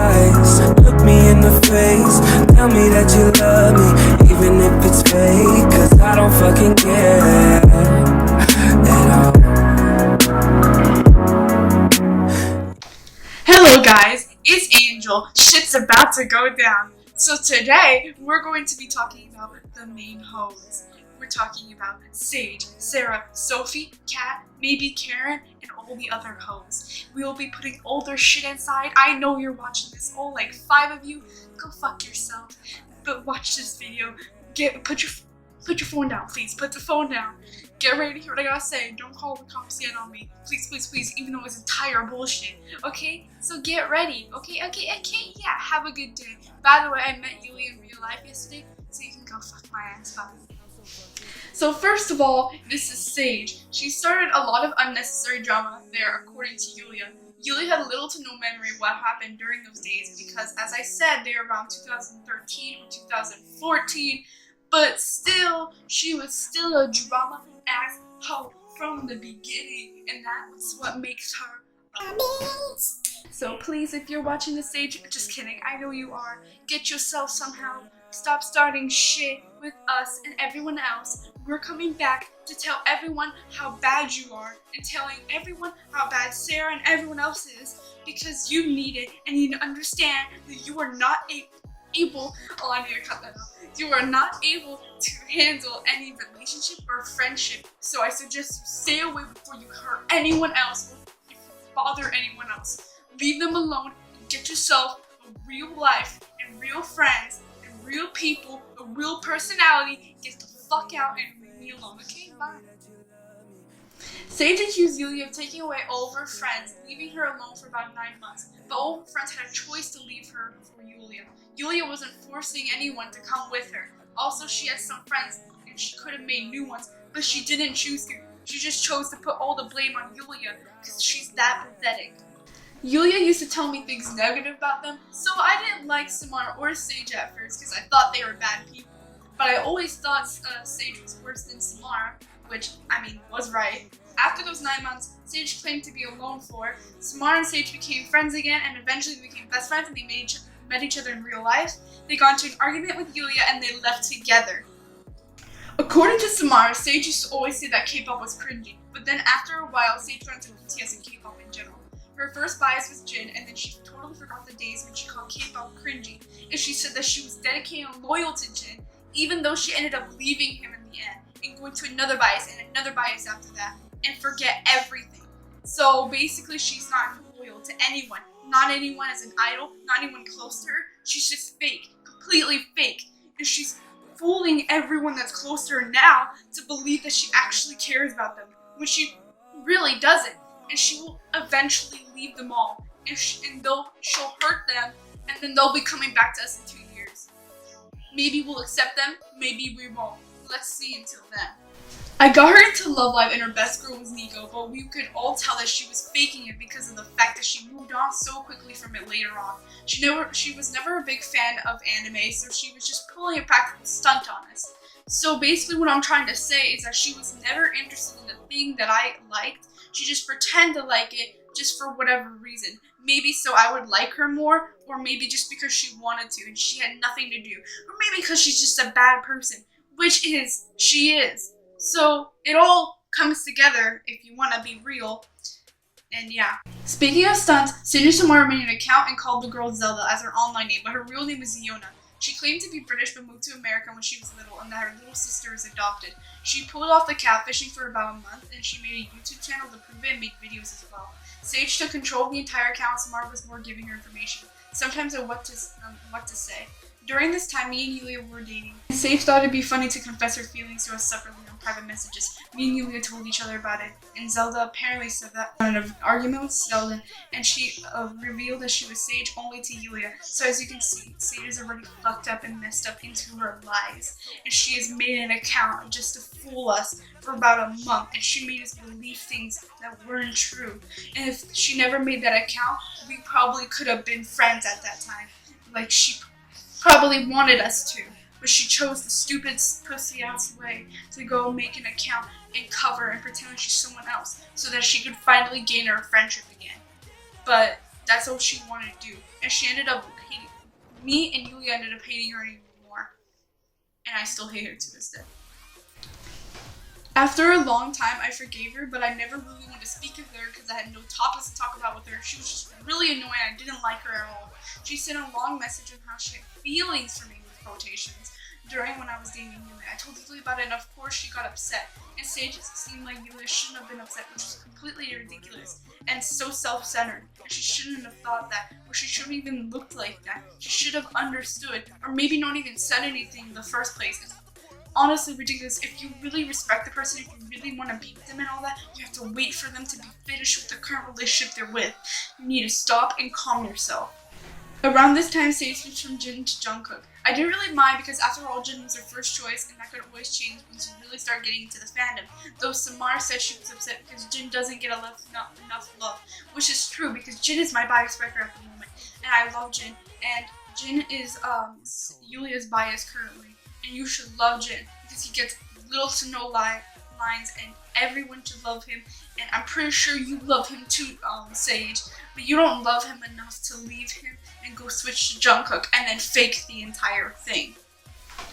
eyes, look me in the face, tell me that you love me, even if it's fake, cause I don't fucking care at all. Hello guys, it's Angel. Shit's about to go down. So today, we're going to be talking about the main hoes. We're talking about Saige, Sarah, Sophie, Kat, maybe Karen, and all the other hoes. We will be putting all their shit inside. I know you're watching this, all like 5 of you. Go fuck yourself. But watch this video. Put your phone down, please. Put the phone down. Get ready to hear what I gotta say. Don't call the cops yet on me. Please, please, please, even though it's entire bullshit. Okay? So get ready. Okay? Yeah, have a good day. By the way, I met Yulia in real life yesterday, so you can go fuck my ass. Bye. So first of all, this is Saige. She started a lot of unnecessary drama there, according to Yulia. Yulia had little to no memory of what happened during those days because, as I said, they were around 2013 or 2014, but still, she was still a drama-ass hoe from the beginning, and that's what makes her a bitch. So please, if you're watching this Saige, just kidding, I know you are, get yourself somehow. Stop starting shit with us and everyone else. We're coming back to tell everyone how bad you are and telling everyone how bad Sarah and everyone else is because you need it and you understand that you are not able, oh, I need to cut that out. You are not able to handle any relationship or friendship. So I suggest you stay away before you hurt anyone else or if you bother anyone else. Leave them alone and get yourself a real life and real friends and real people, a real personality. Get the fuck out and leave me alone, okay? Bye. Saige accused Yulia of taking away all of her friends, leaving her alone for about 9 months. But all her friends had a choice to leave her for Yulia. Yulia wasn't forcing anyone to come with her. Also, she had some friends and she could have made new ones, but she didn't choose to. She just chose to put all the blame on Yulia because she's that pathetic. Yulia used to tell me things negative about them, so I didn't like Samara or Saige at first because I thought they were bad people. But I always thought Saige was worse than Samara, which, I mean, was right. After those 9 months, Saige claimed to be alone for. Samara and Saige became friends again, and eventually they became best friends and they met each other in real life. They got into an argument with Yulia and they left together. According to Samara, Saige used to always say that K-pop was cringy, but then after a while, Saige learned to BTS and K-pop in general. Her first bias was Jin, and then she totally forgot the days when she called K-pop cringy, and she said that she was dedicated and loyal to Jin, even though she ended up leaving him in the end, and going to another bias and another bias after that, and forget everything. So basically, she's not loyal to anyone. Not anyone as an idol, not anyone close to her. She's just fake, completely fake. And she's fooling everyone that's close to her now to believe that she actually cares about them, when she really doesn't. And she will eventually leave them all. And she'll hurt them, and then they'll be coming back to us in 2 years. Maybe we'll accept them, maybe we won't. Let's see until then. I got her into Love Live and her best girl was Nico, but we could all tell that she was faking it because of the fact that she moved on so quickly from it later on. She was never a big fan of anime, so she was just pulling a practical stunt on us. So basically what I'm trying to say is that she was never interested in the thing that I liked. She just pretended to like it just for whatever reason. Maybe so I would like her more, or maybe just because she wanted to and she had nothing to do. Or maybe because she's just a bad person, which she is. So it all comes together if you want to be real. And yeah. Speaking of stunts, Saige Samara made an account and called the girl Zelda as her online name, but her real name is Iona. She claimed to be British but moved to America when she was little and that her little sister is adopted. She pulled off the catfishing for about a month and she made a YouTube channel to prove it and made videos as well. Saige took control of the entire account, Samara was more giving her information, sometimes on what to say. During this time, me and Yulia were dating. Saige thought it'd be funny to confess her feelings to us separately on private messages. Me and Yulia told each other about it, and Zelda apparently said that in an argument with Zelda, and she revealed that she was Saige only to Yulia. So as you can see, Saige is already fucked up and messed up into her lies, and she has made an account just to fool us for about a month, and she made us believe things that weren't true. And if she never made that account, we probably could have been friends at that time. Like, she probably wanted us to, but she chose the stupid pussy-ass way to go make an account and cover and pretend like she's someone else so that she could finally gain her friendship again. But That's all she wanted to do. And she ended up hating me, and Yulia ended up hating her even more. And I still hate her to this day. After a long time, I forgave her, but I never really wanted to speak with her because I had no topics to talk about with her. She was just really annoying. I didn't like her at all. She sent a long message on how she had feelings for me with quotations during when I was dating Yulia. I told Yulia about it, and of course she got upset. And Saige seemed like Yulia shouldn't have been upset, which was completely ridiculous and so self-centered. And she shouldn't have thought that, or she shouldn't even looked like that. She should have understood, or maybe not even said anything in the first place. It's honestly ridiculous. If you really respect the person, if you really want to be with them and all that, you have to wait for them to be finished with the current relationship they're with. You need to stop and calm yourself. Around this time, Saige switched from Jin to Jungkook. I didn't really mind because after all, Jin was her first choice and that could always change once you really start getting into the fandom. Though Samara said she was upset because Jin doesn't get enough love, which is true because Jin is my bias breaker at the moment, and I love Jin. And Jin is Yulia's bias currently, and you should love Jin because he gets little to no lines, and everyone should love him. And I'm pretty sure you love him too, Saige, but you don't love him enough to leave him and go switch to Jungkook and then fake the entire thing.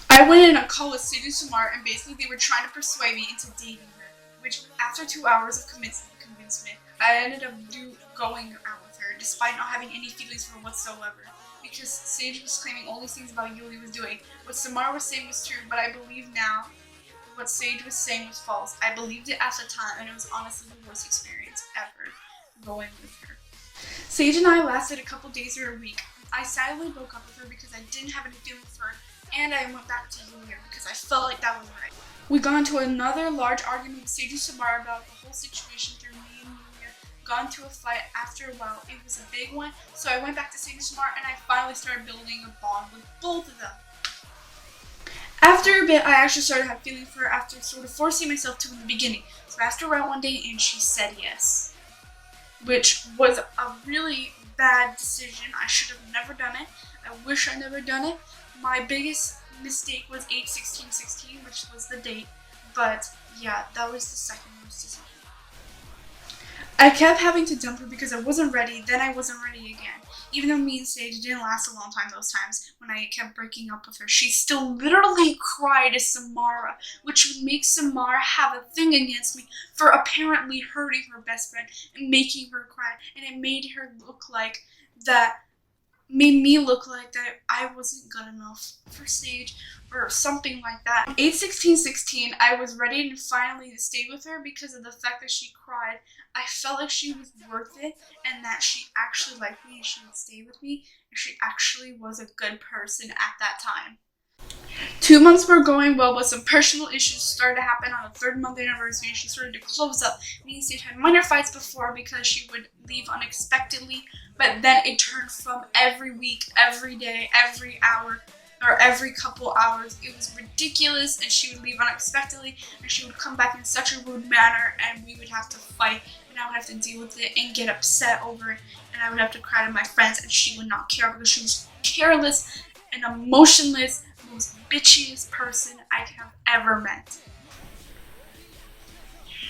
I went in a call with Saige and Samara, and basically they were trying to persuade me into dating her, which after 2 hours of convincement, I ended up going out with her despite not having any feelings for her whatsoever. Because Saige was claiming all these things about Yulia was doing. What Samara was saying was true, but I believe now what Saige was saying was false. I believed it at the time, and it was honestly the worst experience ever going with her. Saige and I lasted a couple days or a week. I sadly broke up with her because I didn't have any feelings for her, and I went back to Yulia because I felt like that was right. We got into another large argument with Saige and Samara about the whole situation through me and Yulia. Got into a fight after a while. It was a big one, so I went back to Saige and Samara, and I finally started building a bond with both of them. After a bit, I actually started to have feelings for her after sort of forcing myself to in the beginning. So I asked her out one day and she said yes. Which was a really bad decision. I should have never done it. I wish I never done it. My biggest mistake was 8/16/16, which was the date. But yeah, that was the second worst decision. I kept having to dump her because I wasn't ready, then I wasn't ready again. Even though me and Saige didn't last a long time those times when I kept breaking up with her, she still literally cried to Samara, which would make Samara have a thing against me for apparently hurting her best friend and making her cry. And it made me look like that I wasn't good enough for Saige or something like that. 8/16/16, I was ready to finally stay with her because of the fact that she cried. I felt like she was worth it and that she actually liked me and she would stay with me and she actually was a good person at that time. 2 months were going well, but some personal issues started to happen on the 3rd month anniversary and she started to close up. Me and Saige had minor fights before because she would leave unexpectedly, but then it turned from every week, every day, every hour, or every couple hours. It was ridiculous, and she would leave unexpectedly and she would come back in such a rude manner and we would have to fight and I would have to deal with it and get upset over it and I would have to cry to my friends and she would not care because she was careless and emotionless, the most bitchiest person I have ever met.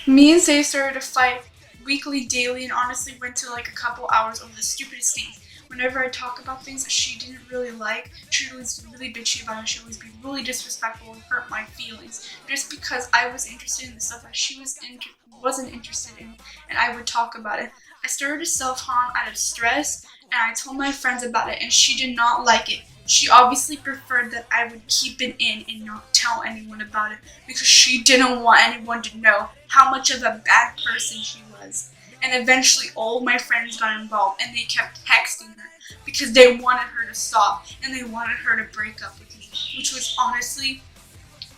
Me and Saige started to fight weekly, daily, and honestly went to like a couple hours over the stupidest things. Whenever I talk about things that she didn't really like, she was really bitchy about it. She would always be really disrespectful and hurt my feelings just because I was interested in the stuff that she wasn't interested in, and I would talk about it. I started to self-harm out of stress, and I told my friends about it, and she did not like it. She obviously preferred that I would keep it in and not tell anyone about it because she didn't want anyone to know how much of a bad person she was. And eventually all my friends got involved and they kept texting her because they wanted her to stop and they wanted her to break up with me, which was honestly,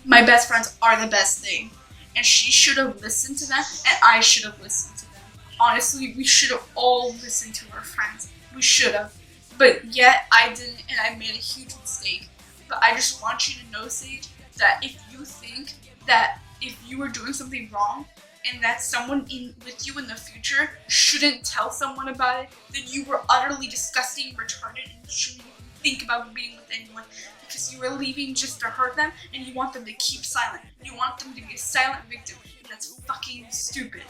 my best friends are the best thing. And she should have listened to them and I should have listened to them. Honestly, we should have all listened to our friends. We should have. But yet I didn't, and I made a huge mistake. But I just want you to know, Saige, that if you think that if you were doing something wrong and that someone with you in the future shouldn't tell someone about it, then you were utterly disgusting and retarded and shouldn't even think about being with anyone because you were leaving just to hurt them and you want them to keep silent. You want them to be a silent victim, and that's fucking stupid.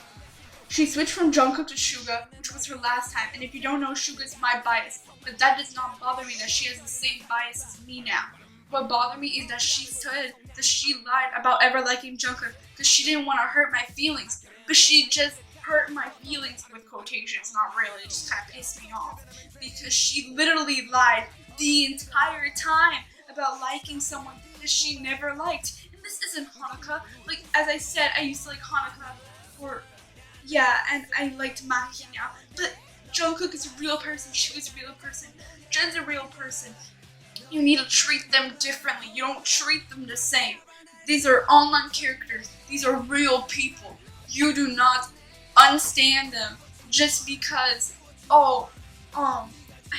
She switched from Jungkook to Suga, which was her last time, and if you don't know, Suga is my bias, but that does not bother me that she has the same bias as me now. What bothered me is that she said that she lied about ever liking Jungkook because she didn't want to hurt my feelings, but she just hurt my feelings with quotations, not really, it just kind of pissed me off, because she literally lied the entire time about liking someone that she never liked. And this isn't Hanukkah. Like, as I said, I used to like Hanukkah for, yeah, and I liked Maki now. But Jungkook is a real person, Suga's a real person, Jen's a real person. You need to treat them differently. You don't treat them the same. These are online characters. These are real people. You do not unstand them just because, oh, I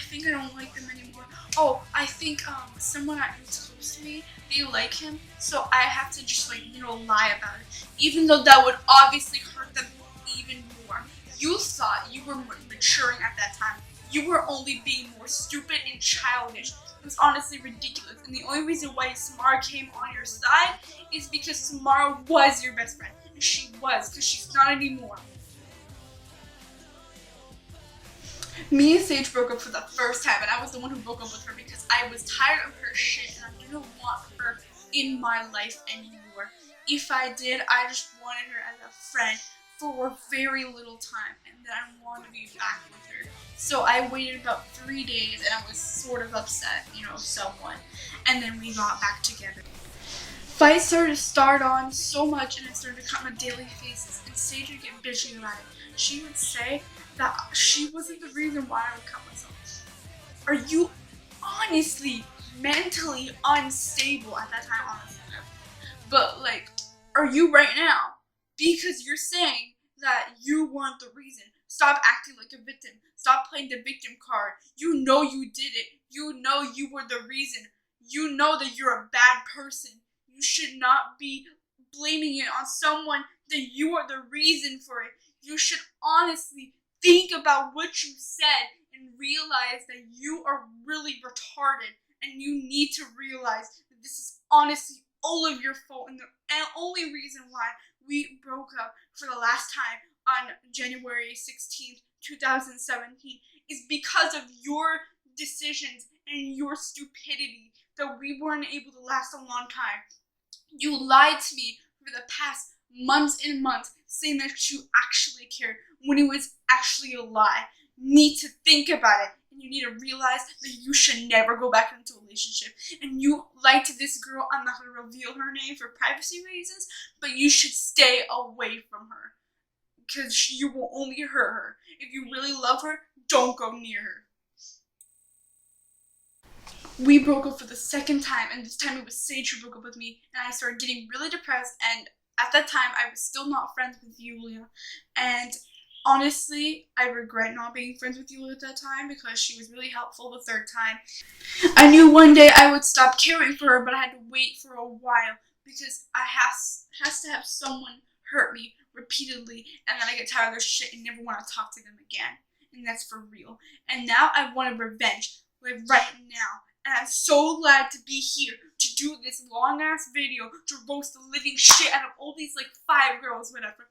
think I don't like them anymore. Oh, I think someone that is close to me, they like him, so I have to just like, lie about it. Even though that would obviously hurt them even more. You thought you were maturing at that time. You were only being more stupid and childish. It was honestly ridiculous. And the only reason why Samara came on your side is because Samara was your best friend. And she was, because she's not anymore. Me and Saige broke up for the first time, and I was the one who broke up with her because I was tired of her shit and I didn't want her in my life anymore. If I did, I just wanted her as a friend for a very little time, and then I wanted to be back with her. So I waited about 3 days, and I was sort of upset, somewhat, and then we got back together. Fights started to start on so much, and it started to come on daily basis, and Saige would get bitchy about it. She would say that she wasn't the reason why I would cut myself. Are you honestly mentally unstable at that time? Honestly, but like, are you right now? Because you're saying that you weren't the reason. Stop acting like a victim. Stop playing the victim card. You know you did it. You know you were the reason. You know that you're a bad person. You should not be blaming it on someone that you are the reason for it. You should honestly think about what you said and realize that you are really retarded, and you need to realize that this is honestly all of your fault, and the only reason why we broke up for the last time on January 16th, 2017 is because of your decisions and your stupidity that we weren't able to last a long time. You lied to me for the past months and months saying that you actually cared when it was actually a lie. You need to think about it, and you need to realize that you should never go back into a relationship. And you lied to this girl. I'm not going to reveal her name for privacy reasons, but you should stay away from her because you will only hurt her. If you really love her, don't go near her. We broke up for the second time, and this time it was Saige who broke up with me, and I started getting really depressed, and at that time I was still not friends with Yulia, and honestly, I regret not being friends with Yulia at that time because she was really helpful the third time. I knew one day I would stop caring for her, but I had to wait for a while because I has to have someone hurt me repeatedly, and then I get tired of their shit and never want to talk to them again, and that's for real. And now I wanted revenge, like right now. And I'm so glad to be here to do this long ass video to roast the living shit out of all these like 5 girls, whatever.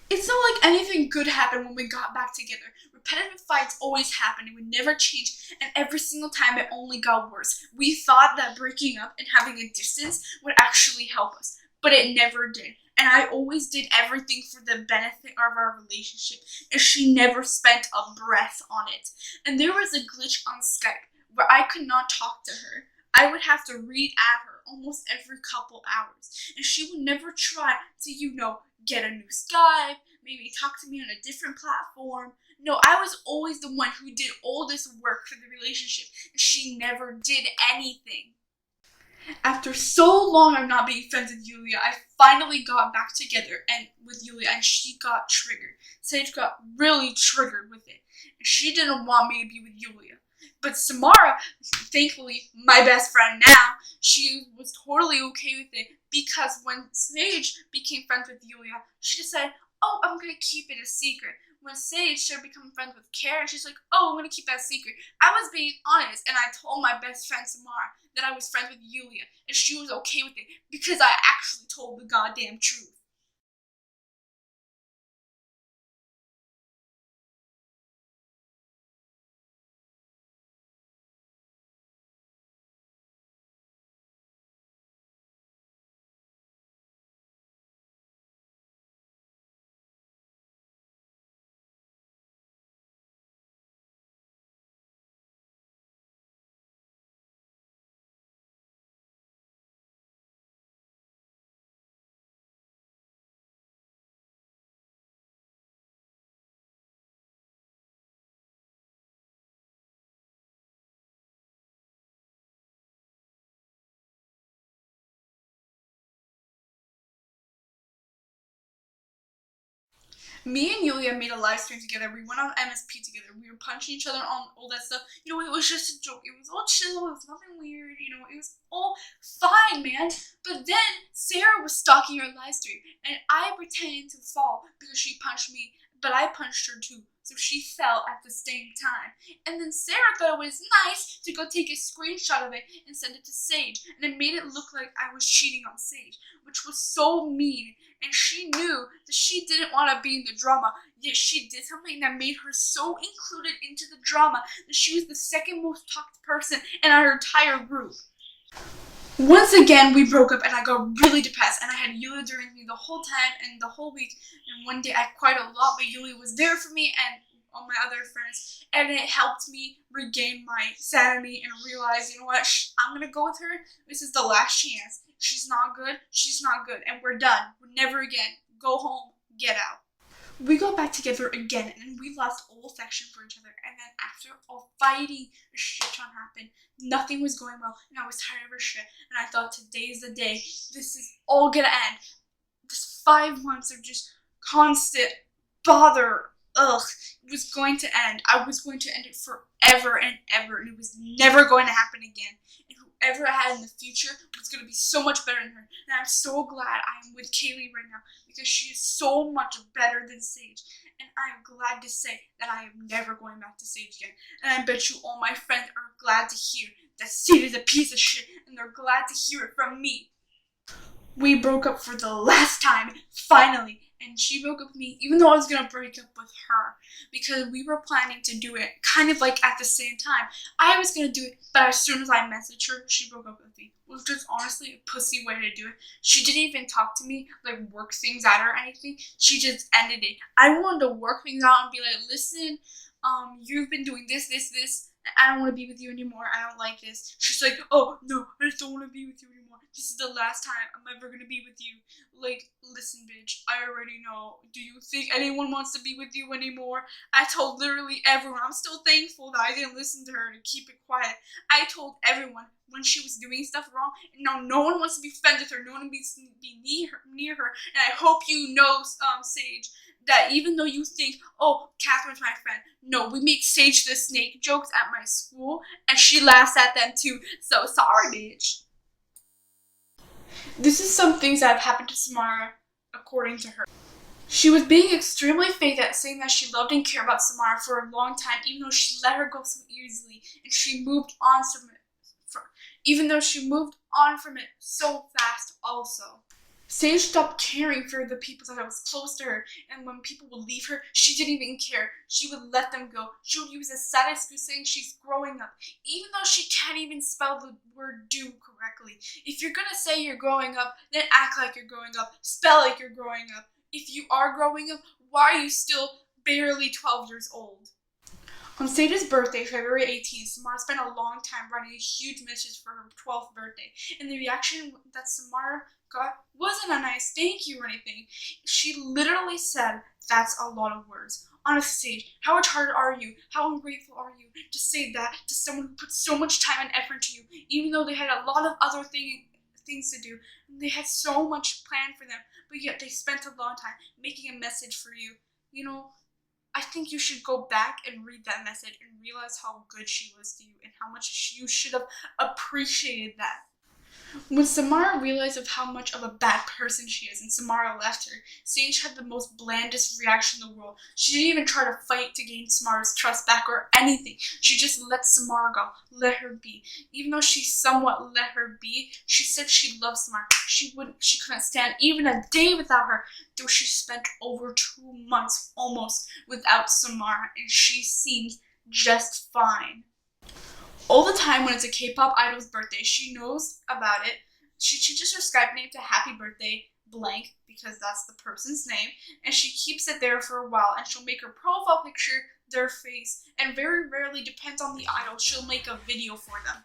It's not like anything good happened when we got back together. Repetitive fights always happen, it would never change, and every single time it only got worse. We thought that breaking up and having a distance would actually help us, but it never did. And I always did everything for the benefit of our relationship, and she never spent a breath on it. And there was a glitch on Skype where I could not talk to her. I would have to read at her almost every couple hours, and she would never try to, get a new Skype, maybe talk to me on a different platform. No, I was always the one who did all this work for the relationship, and she never did anything. After so long of not being friends with Yulia, I finally got back together with Yulia, and she got triggered. Saige got really triggered with it, and she didn't want me to be with Yulia. But Samara, thankfully my best friend now, she was totally okay with it because when Saige became friends with Yulia, she just said, oh, I'm going to keep it a secret. When Saige started becoming friends with Karen, she's like, oh, I'm going to keep that secret. I was being honest, and I told my best friend Samara that I was friends with Yulia, and she was okay with it because I actually told the goddamn truth. Me and Yulia made a live stream together. We went on MSP together. We were punching each other on all that stuff. You know, it was just a joke. It was all chill. It was nothing weird. You know, it was all fine, man. But then Sarah was stalking our live stream, and I pretended to fall because she punched me, but I punched her too. So she fell at the same time. And then Sarah thought it was nice to go take a screenshot of it and send it to Saige. And it made it look like I was cheating on Saige, which was so mean. And she knew that she didn't want to be in the drama, yet she did something that made her so included into the drama that she was the second most talked person in our entire group. Once again, we broke up and I got really depressed, and I had Yulia during me the whole time and the whole week. And one day I cried a lot, but Yulia was there for me and all my other friends, and it helped me regain my sanity and realize, you know what, I'm gonna go with her. This is the last chance. She's not good, and we're done. We're never again. Go home, get out. We got back together again, and we lost all affection for each other. And then after all fighting, a shit ton happened. Nothing was going well, and I was tired of her shit. And I thought, today's the day. This is all gonna end. This 5 months of just constant bother, it was going to end. I was going to end it forever and ever, and it was never going to happen again. And whoever I had in the future was going to be so much better than her. And I'm so glad I'm with Kaylee right now, because she is so much better than Saige. And I'm glad to say that I am never going back to Saige again. And I bet you all my friends are glad to hear that Saige is a piece of shit, and they're glad to hear it from me. We broke up for the last time, finally. And she broke up with me, even though I was going to break up with her, because we were planning to do it kind of like at the same time. I was going to do it, but as soon as I messaged her, she broke up with me, which was honestly a pussy way to do it. She didn't even talk to me, like work things out or anything. She just ended it. I wanted to work things out and be like, listen, you've been doing this. I don't want to be with you anymore. I don't like this. She's like, oh, no, I just don't want to be with you anymore. This is the last time I'm ever going to be with you. Like, listen, bitch, I already know. Do you think anyone wants to be with you anymore? I told literally everyone. I'm still thankful that I didn't listen to her to keep it quiet. I told everyone when she was doing stuff wrong, and now no one wants to be friends with her. No one wants to be near her. And I hope you know, Saige, that even though you think, oh, Catherine's my friend, no, we make Saige the snake jokes at my school, and she laughs at them too. So sorry, bitch. This is some things that have happened to Samara, according to her. She was being extremely fake at saying that she loved and cared about Samara for a long time, even though she let her go so easily, and she moved on from it. Even though she moved on from it so fast also. Saige stopped caring for the people that was close to her, and when people would leave her, she didn't even care. She would let them go. She would use a sad excuse saying she's growing up, even though she can't even spell the word do correctly. If you're gonna say you're growing up, then act like you're growing up. Spell like you're growing up. If you are growing up, why are you still barely 12 years old? On Saige's birthday, February 18th, Samara spent a long time writing a huge message for her 12th birthday, and the reaction that Samara got wasn't a nice thank you or anything. She literally said, that's a lot of words. Honestly, Saige, how retarded are you? How ungrateful are you to say that to someone who put so much time and effort into you, even though they had a lot of other things to do. They had so much planned for them, but yet they spent a long time making a message for you. You know, I think you should go back and read that message and realize how good she was to you and how much you should have appreciated that. When Samara realized of how much of a bad person she is and Samara left her, Saige had the most blandest reaction in the world. She didn't even try to fight to gain Samara's trust back or anything. She just let Samara go, let her be. Even though she somewhat let her be, she said she loved Samara. She couldn't stand even a day without her, though she spent over 2 months almost without Samara, and she seemed just fine. All the time when it's a K-pop idol's birthday, she knows about it. She changes her Skype name to Happy Birthday blank, because that's the person's name, and she keeps it there for a while, and she'll make her profile picture their face, and very rarely, depends on the idol, she'll make a video for them.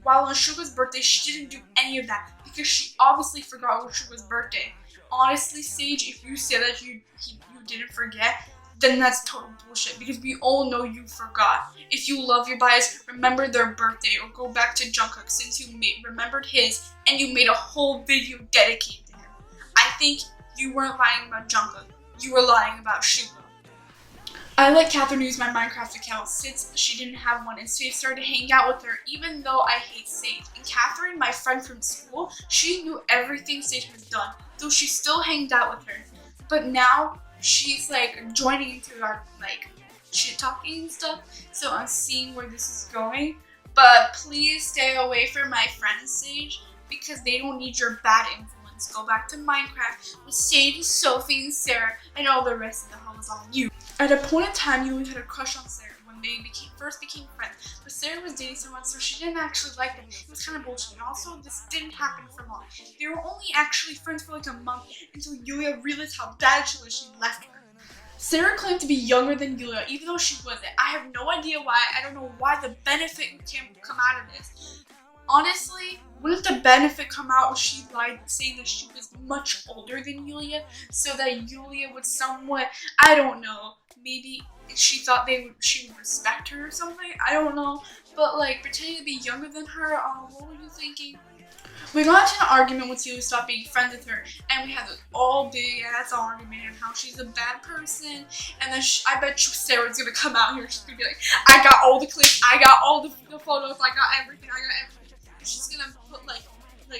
While on Suga's birthday, she didn't do any of that, because she obviously forgot it was Suga's birthday. Honestly, Saige, if you say that you didn't forget, then that's total bullshit, because we all know you forgot. If you love your bias, remember their birthday, or go back to Jungkook since you remembered his and you made a whole video dedicated to him. I think you weren't lying about Jungkook. you were lying about Shuba. I let Catherine use my Minecraft account since she didn't have one, and Saige started to hang out with her, even though I hate Saige. And Catherine, my friend from school, she knew everything Saige has done, though she still hanged out with her. But now she's like joining into our like shit talking and stuff, so I'm seeing where this is going. But please stay away from my friends, Saige, because they don't need your bad influence. Go back to Minecraft with Saige, Sophie, and Sarah, and all the rest of the home is on you. At a point in time, Yuli had a crush on Sarah when they first became friends, but Sarah was dating someone, so she didn't actually like him. It was kind of bullshit, and also this didn't happen for long. They were only actually friends for like a month until Yulia realized how bad she was. She left her. Sarah claimed to be younger than Yulia, even though she wasn't. I have no idea why. I don't know why the benefit can come out of this. Honestly, wouldn't the benefit come out if she lied saying that she was much older than Yulia, so that Yulia would somewhat, I don't know, maybe she thought she would respect her or something? I don't know. But like pretending to be younger than her, what were you thinking? We got into an argument once Yulia stopped being friends with her, and we had this all big ass argument on how she's a bad person. And then I bet you Sarah's gonna come out here. She's gonna be like, I got all the clips, I got all the photos, I got everything, And she's gonna put like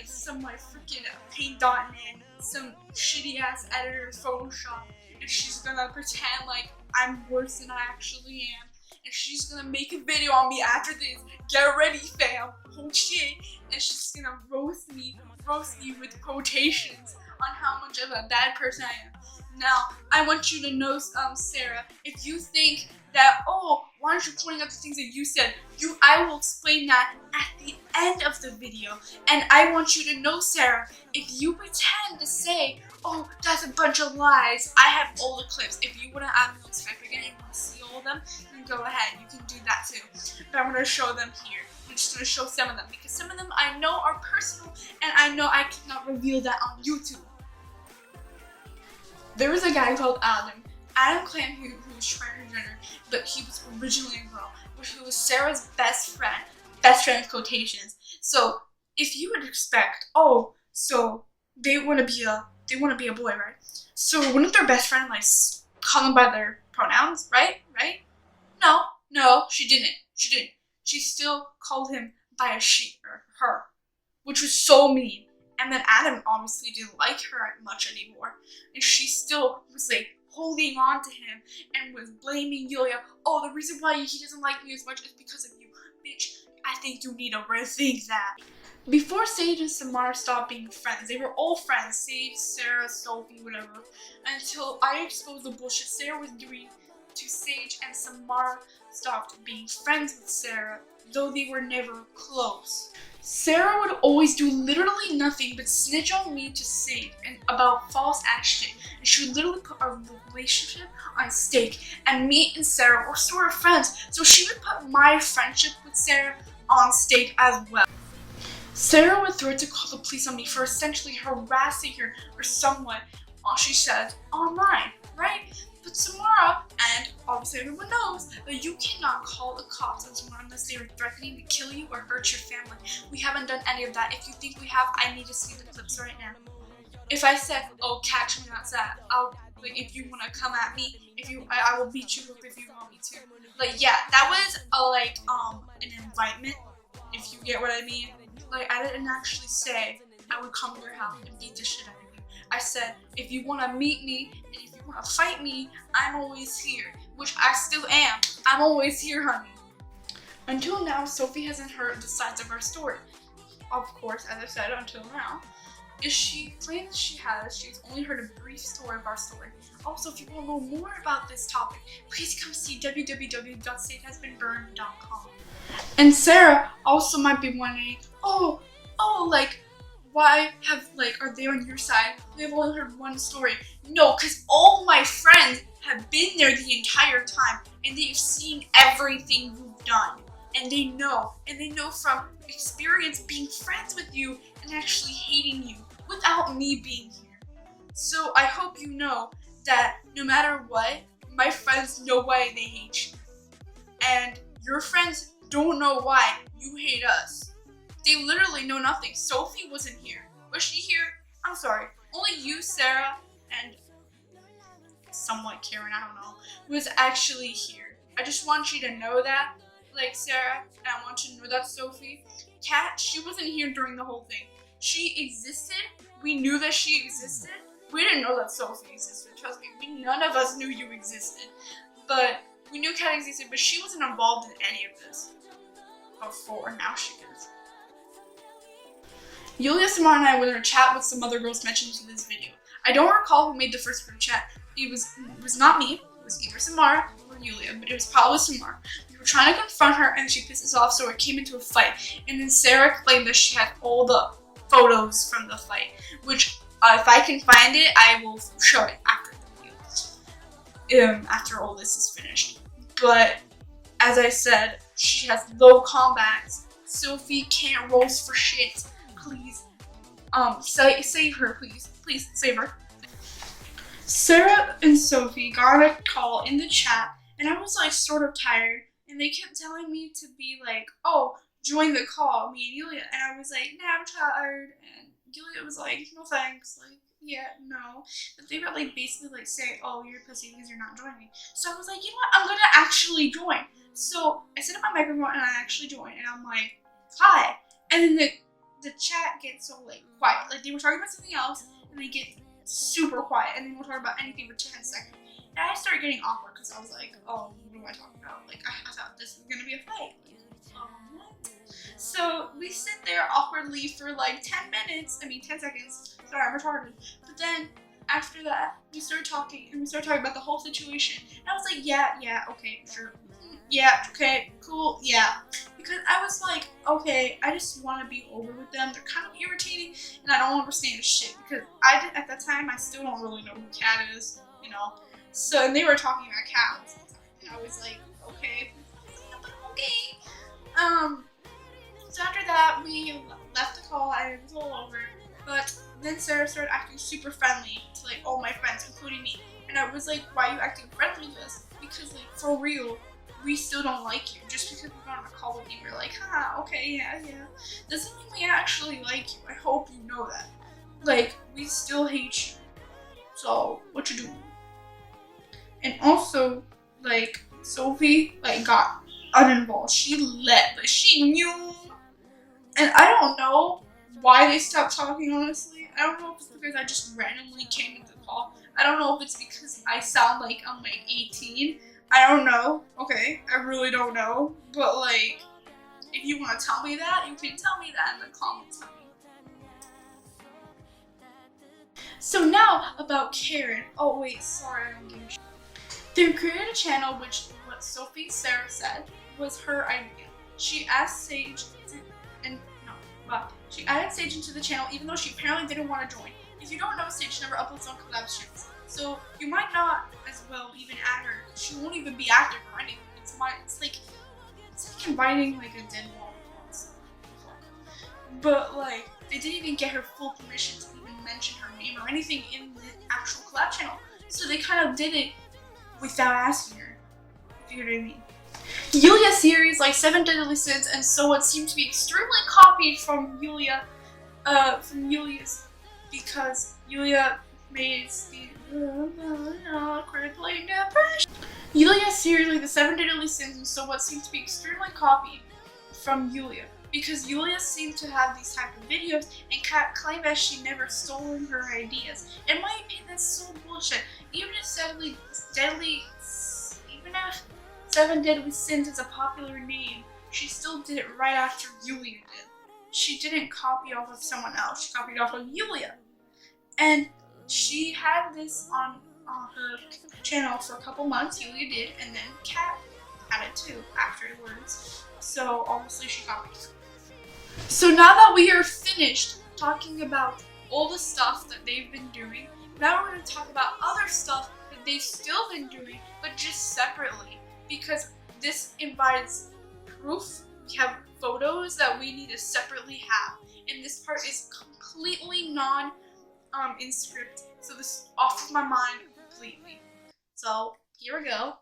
some like freaking paint dot in some shitty ass editor Photoshop, and she's gonna pretend like I'm worse than I actually am. And she's gonna make a video on me after this. Get ready, fam. Oh shit. And she's gonna roast me with quotations on how much of a bad person I am. Now, I want you to know, Sarah, if you think that, oh, why aren't you pointing out the things that you said? I will explain that at the end of the video. And I want you to know, Sarah, if you pretend to say, oh, that's a bunch of lies, I have all the clips. If you want to add me on Skype again and want to see all of them, then go ahead, you can do that too. But I'm going to show them here. I'm just going to show some of them, because some of them I know are personal, and I know I cannot reveal that on YouTube. There was a guy called Adam. Adam claimed he was transgender, but he was originally a girl, which was Sarah's best friend with quotations. So if you would expect, oh, so they want to be a boy, right? So wouldn't their best friend like call them by their pronouns, right? No, she didn't. She still called him by a she or her, which was so mean. And then Adam obviously didn't like her much anymore, and she still was like holding on to him and was blaming Yulia. Oh, the reason why he doesn't like me as much is because of you. Bitch, I think you need to rethink that. Before Saige and Samara stopped being friends, they were all friends. Saige, Sarah, Sophie, whatever. Until I exposed the bullshit Sarah was doing to Saige, and Samara stopped being friends with Sarah, though they were never close. Sarah would always do literally nothing but snitch on me to Saige and about false ass shit, and she would literally put our relationship on stake, and me and Sarah were sort of friends, so she would put my friendship with Sarah on stake as well. Sarah would threaten to call the police on me for essentially harassing her or someone, she said, online, right? But Samara, and obviously everyone knows, that you cannot call the cops on someone unless they are threatening to kill you or hurt your family. We haven't done any of that. If you think we have, I need to see the clips right now. If I said, oh, catch me outside, if you want to come at me, I will beat you up if you want me to. Like, yeah, that was an indictment, if you get what I mean. Like, I didn't actually say I would come to your house and beat the shit out of you. I said, if you want to meet me, and if you want to fight me, I'm always here. Which I still am. I'm always here, honey. Until now, Sophie hasn't heard the sides of our story. Of course, as I said, until now. If she claims she has, she's only heard a brief story of our story. Also, if you want to know more about this topic, please come see www.safehasbeenburned.com. And Sarah also might be wondering, why are they on your side? They've only heard one story. No, because all my friends have been there the entire time, and they've seen everything you've done. And they know from experience being friends with you and actually hating you without me being here. So I hope you know that no matter what, my friends know why they hate you. And your friends don't know why you hate us. They literally know nothing. Sophie wasn't here. Was she here? I'm sorry. Only you, Sarah, and somewhat Karen, I don't know, was actually here. I just want you to know that, like Sarah, and I want you to know that Sophie. Kat, she wasn't here during the whole thing. She existed. We knew that she existed. We didn't know that Sophie existed. Trust me, none of us knew you existed. But we knew Kat existed, but she wasn't involved in any of this before. Now she is. Yulia, Samara, and I were in a chat with some other girls mentioned in this video. I don't recall who made the first group chat. It was not me. It was either Samara or Yulia, but it was probably Samara. We were trying to confront her, and she pissed us off, so it came into a fight. And then Sarah claimed that she had all the photos from the fight, which if I can find it, I will show it after the video. After all this is finished. But as I said, she has low combats. Sophie can't roast for shit. Please, save her, please. Please save her. Sarah and Sophie got a call in the chat, and I was like sort of tired, and they kept telling me to be like, oh, join the call, me and Yulia, and I was like, nah, I'm tired, and Yulia was like, no thanks, like, yeah, no, but they were like basically like saying, oh, you're a pussy because you're not joining. So I was like, you know what, I'm gonna actually join. So I set up my microphone and I actually joined, and I'm like, hi, and then the chat gets so like quiet, like they were talking about something else, and they get super quiet, and then we'll talk about anything for 10 seconds. And I started getting awkward because I was like, oh, what am I talking about? Like, I thought this was gonna be a fight. Like, what? So we sit there awkwardly for like 10 seconds. Sorry, I'm retarded. But then after that, we started talking, and we started talking about the whole situation. And I was like, yeah, okay, sure. Yeah, okay, cool, yeah. Because I was like, okay, I just want to be over with them. They're kind of irritating, and I don't understand shit. Because at that time, I still don't really know who Kat is, you know. So, and they were talking about Kat, and I was like, okay. So after that, we left the call, and it was all over. But then Sarah started acting super friendly to like all my friends, including me. And I was like, why are you acting friendly to us? Because like, for real, we still don't like you. Just because we got on a call with you, we're like, okay, yeah. Doesn't mean we actually like you. I hope you know that. Like, we still hate you. So, what you doing? And also, like, Sophie, like, got uninvolved. She let, but she knew. And I don't know why they stopped talking, honestly. I don't know if it's because I just randomly came into the call. I don't know if it's because I sound like I'm like 18. I don't know. Okay, I really don't know. But like, if you want to tell me that, you can tell me that in the comments. So now about Karen. Oh wait, sorry, I don't give a shit. They created a channel which what Sophie Sarah said was her idea. She asked Saige she added Saige into the channel even though she apparently didn't want to join. If you don't know, Saige never uploads on collab streams. So you might not as well even add her. She won't even be active or anything. It's like inviting like a dead wall. But like they didn't even get her full permission to even mention her name or anything in the actual collab channel. So they kind of did it without asking her. If you know what I mean. Yulia series like 7 Deadly Sins and So What seem to be extremely copied from Yulia's because Yulia made crippling depression. Yulia series like the 7 Deadly Sins and So What seem to be extremely copied from Yulia because Yulia seemed to have these type of videos and Kat claimed that she never stolen her ideas. In my opinion, that's so bullshit. Even if 7 Deadly Sins is a popular name, she still did it right after Yulia did. She didn't copy off of someone else, she copied off of Yulia. And she had this on her channel for a couple months, Yulia did, and then Kat had it too afterwards. So obviously she copied. So now that we are finished talking about all the stuff that they've been doing, now we're going to talk about other stuff that they've still been doing, but just separately. Because this invites proof, we have photos that we need to separately have. And this part is completely in script. So this is off of my mind completely. So here we go.